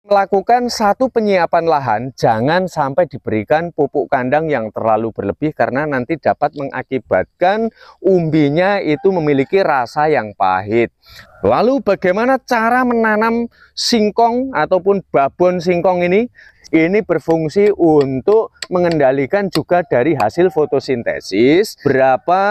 Melakukan satu penyiapan lahan, jangan sampai diberikan pupuk kandang yang terlalu berlebih karena nanti dapat mengakibatkan umbinya itu memiliki rasa yang pahit. Lalu bagaimana cara menanam singkong ataupun babon singkong ini? Ini berfungsi untuk mengendalikan juga dari hasil fotosintesis berapa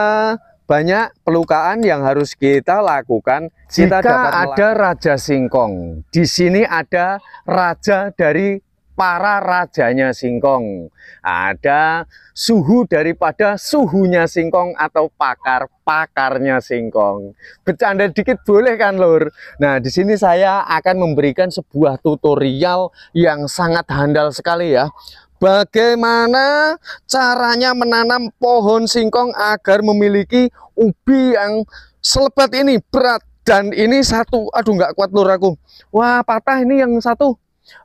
banyak pelukaan yang harus kita lakukan. Jika ada raja singkong, di sini ada raja dari para rajanya singkong, ada suhu daripada suhunya singkong atau pakar-pakarnya singkong. Bercanda dikit boleh kan, Lur? Nah, di sini saya akan memberikan sebuah tutorial yang sangat handal sekali ya. Bagaimana caranya menanam pohon singkong agar memiliki ubi yang selebat ini, berat. Dan ini satu, aduh nggak kuat Lur aku. Wah, patah ini yang satu.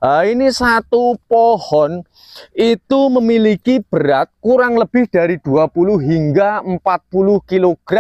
Ini satu pohon itu memiliki berat kurang lebih dari 20 hingga 40 kg.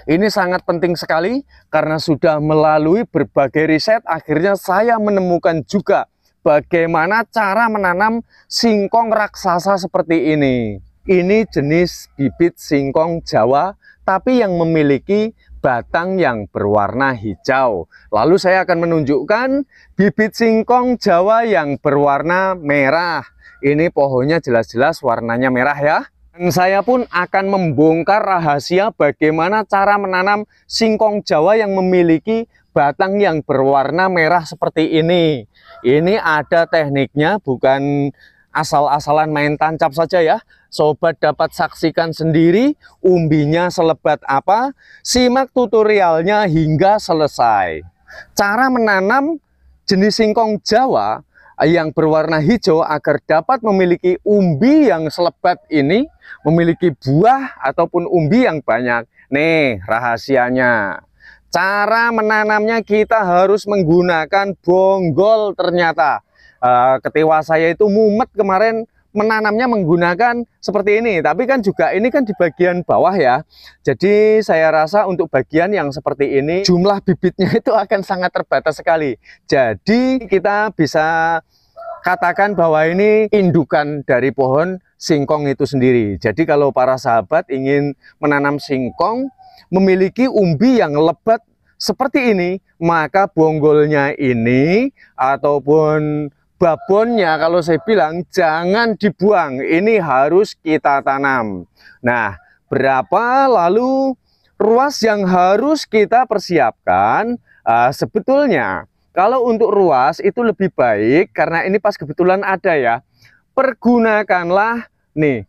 Ini sangat penting sekali karena sudah melalui berbagai riset akhirnya saya menemukan juga bagaimana cara menanam singkong raksasa seperti ini. Ini jenis bibit singkong Jawa, tapi yang memiliki batang yang berwarna hijau. Lalu saya akan menunjukkan bibit singkong Jawa yang berwarna merah. Ini pohonnya jelas-jelas warnanya merah ya. Dan saya pun akan membongkar rahasia bagaimana cara menanam singkong Jawa yang memiliki batang yang berwarna merah seperti ini. Ini ada tekniknya, bukan asal-asalan main tancap saja ya. Sobat dapat saksikan sendiri umbinya selebat apa. Simak tutorialnya hingga selesai. Cara menanam jenis singkong Jawa yang berwarna hijau agar dapat memiliki umbi yang selebat ini, memiliki buah ataupun umbi yang banyak. Nih rahasianya. Cara menanamnya kita harus menggunakan bonggol ternyata. Ketiwa saya itu mumet kemarin menanamnya menggunakan seperti ini, tapi kan juga ini kan di bagian bawah ya. Jadi saya rasa untuk bagian yang seperti ini jumlah bibitnya itu akan sangat terbatas sekali. Jadi kita bisa katakan bahwa ini indukan dari pohon singkong itu sendiri. Jadi kalau para sahabat ingin menanam singkong memiliki umbi yang lebat seperti ini, maka bonggolnya ini ataupun babonnya kalau saya bilang jangan dibuang, ini harus kita tanam. Nah, berapa lalu ruas yang harus kita persiapkan? Sebetulnya kalau untuk ruas itu lebih baik karena ini pas kebetulan ada ya. Pergunakanlah nih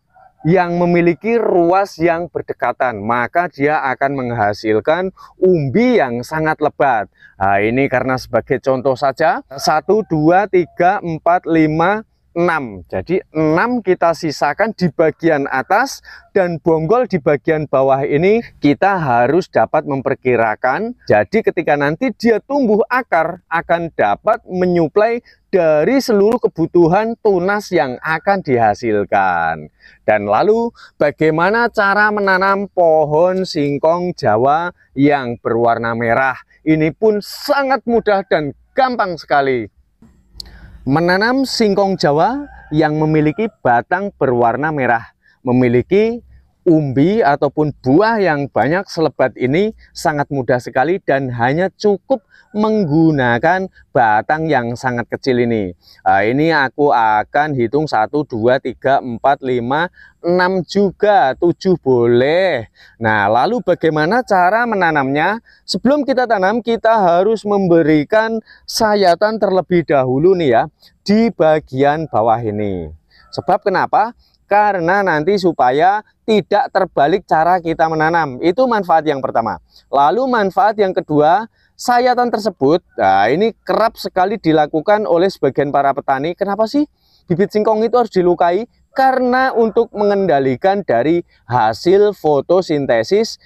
yang memiliki ruas yang berdekatan, maka dia akan menghasilkan umbi yang sangat lebat. Nah, ini karena sebagai contoh saja 1, 2, 3, 4, 5, 6. Jadi 6 kita sisakan di bagian atas dan bonggol di bagian bawah ini kita harus dapat memperkirakan. Jadi ketika nanti dia tumbuh akar akan dapat menyuplai dari seluruh kebutuhan tunas yang akan dihasilkan. Dan lalu bagaimana cara menanam pohon singkong Jawa yang berwarna merah? Ini pun sangat mudah dan gampang sekali. Menanam singkong Jawa yang memiliki batang berwarna merah, memiliki umbi ataupun buah yang banyak selebat ini sangat mudah sekali dan hanya cukup menggunakan batang yang sangat kecil ini. Ini aku akan hitung 1, 2, 3, 4, 5, 6 juga, 7 boleh. Nah, lalu bagaimana cara menanamnya? Sebelum kita tanam, kita harus memberikan sayatan terlebih dahulu nih ya, di bagian bawah ini. Sebab kenapa? Karena nanti supaya tidak terbalik cara kita menanam. Itu manfaat yang pertama. Lalu manfaat yang kedua, sayatan tersebut, nah ini kerap sekali dilakukan oleh sebagian para petani. Kenapa sih bibit singkong itu harus dilukai? Karena untuk mengendalikan dari hasil fotosintesis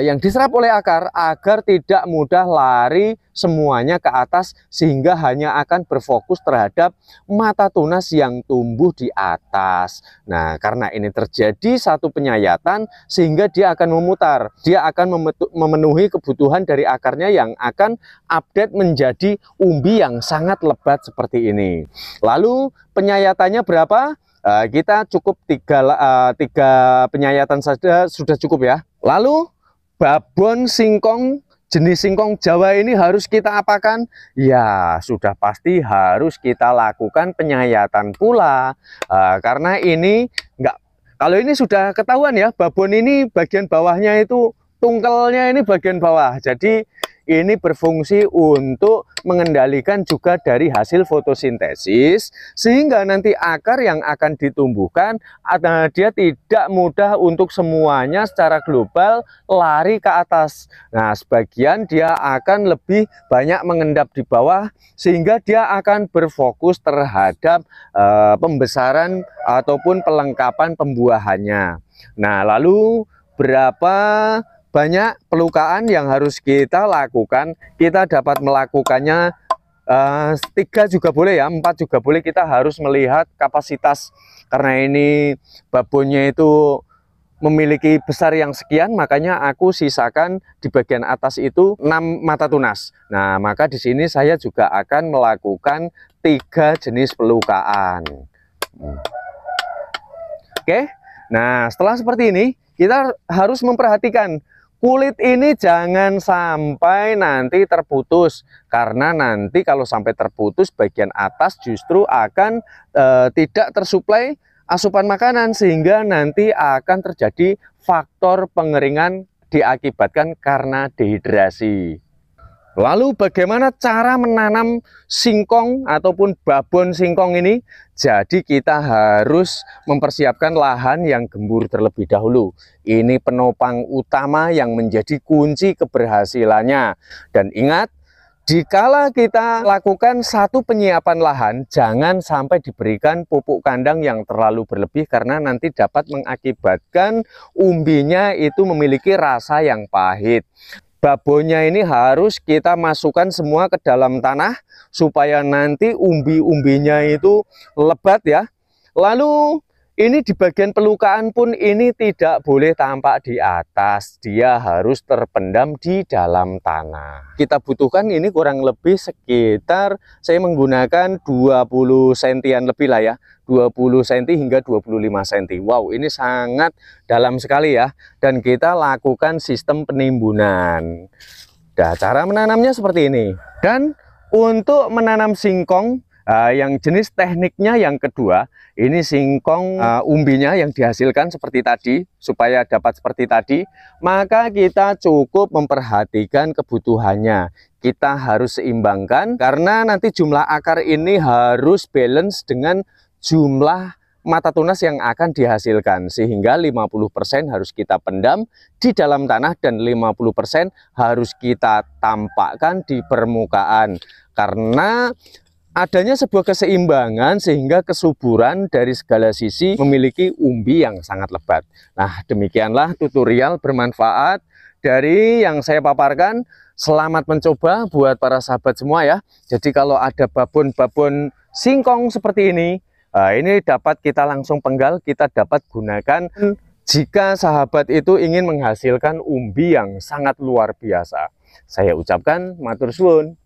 yang diserap oleh akar agar tidak mudah lari semuanya ke atas, sehingga hanya akan berfokus terhadap mata tunas yang tumbuh di atas. Nah, karena ini terjadi satu penyayatan sehingga dia akan memutar, dia akan memenuhi kebutuhan dari akarnya yang akan update menjadi umbi yang sangat lebat seperti ini. Lalu penyayatannya berapa? Kita cukup tiga penyayatan saja sudah cukup ya. Lalu babon singkong jenis singkong Jawa ini harus kita apakan? Ya, sudah pasti harus kita lakukan penyayatan pula. Karena ini kalau ini sudah ketahuan ya, babon ini bagian bawahnya itu tungkelnya ini bagian bawah. Jadi ini berfungsi untuk mengendalikan juga dari hasil fotosintesis, sehingga nanti akar yang akan ditumbuhkan dia tidak mudah untuk semuanya secara global lari ke atas. Nah, sebagian dia akan lebih banyak mengendap di bawah, sehingga dia akan berfokus terhadap pembesaran ataupun pelengkapan pembuahannya. Nah, lalu berapa banyak pelukaan yang harus kita lakukan? Kita dapat melakukannya 3 juga boleh ya, 4 juga boleh. Kita harus melihat kapasitas, karena ini babonnya itu memiliki besar yang sekian, makanya aku sisakan di bagian atas itu 6 mata tunas. Nah, maka di sini saya juga akan melakukan 3 jenis pelukaan. Oke, nah setelah seperti ini kita harus memperhatikan kulit ini jangan sampai nanti terputus, karena nanti kalau sampai terputus bagian atas justru akan tidak tersuplai asupan makanan, sehingga nanti akan terjadi faktor pengeringan diakibatkan karena dehidrasi. Lalu bagaimana cara menanam singkong ataupun babon singkong ini? Jadi kita harus mempersiapkan lahan yang gembur terlebih dahulu. Ini penopang utama yang menjadi kunci keberhasilannya. Dan ingat, jikala kita lakukan satu penyiapan lahan, jangan sampai diberikan pupuk kandang yang terlalu berlebih, karena nanti dapat mengakibatkan umbinya itu memiliki rasa yang pahit. Babonnya ini harus kita masukkan semua ke dalam tanah supaya nanti umbi-umbinya itu lebat ya. Lalu ini di bagian pelukaan pun ini tidak boleh tampak di atas, dia harus terpendam di dalam tanah. Kita butuhkan ini kurang lebih sekitar, saya menggunakan 20 sentian lebih lah ya, 20 cm hingga 25 cm. Wow, ini sangat dalam sekali ya. Dan kita lakukan sistem penimbunan. Nah, cara menanamnya seperti ini. Dan untuk menanam singkong yang jenis tekniknya yang kedua, ini singkong umbinya yang dihasilkan seperti tadi, supaya dapat seperti tadi, maka kita cukup memperhatikan kebutuhannya. Kita harus seimbangkan, karena nanti jumlah akar ini harus balance dengan jumlah mata tunas yang akan dihasilkan, sehingga 50% harus kita pendam di dalam tanah dan 50% harus kita tampakkan di permukaan, karena adanya sebuah keseimbangan sehingga kesuburan dari segala sisi memiliki umbi yang sangat lebat. Nah, demikianlah tutorial bermanfaat dari yang saya paparkan. Selamat mencoba buat para sahabat semua ya. Jadi kalau ada babon-babon singkong seperti ini dapat kita langsung penggal, kita dapat gunakan jika sahabat itu ingin menghasilkan umbi yang sangat luar biasa. Saya ucapkan matur suwun.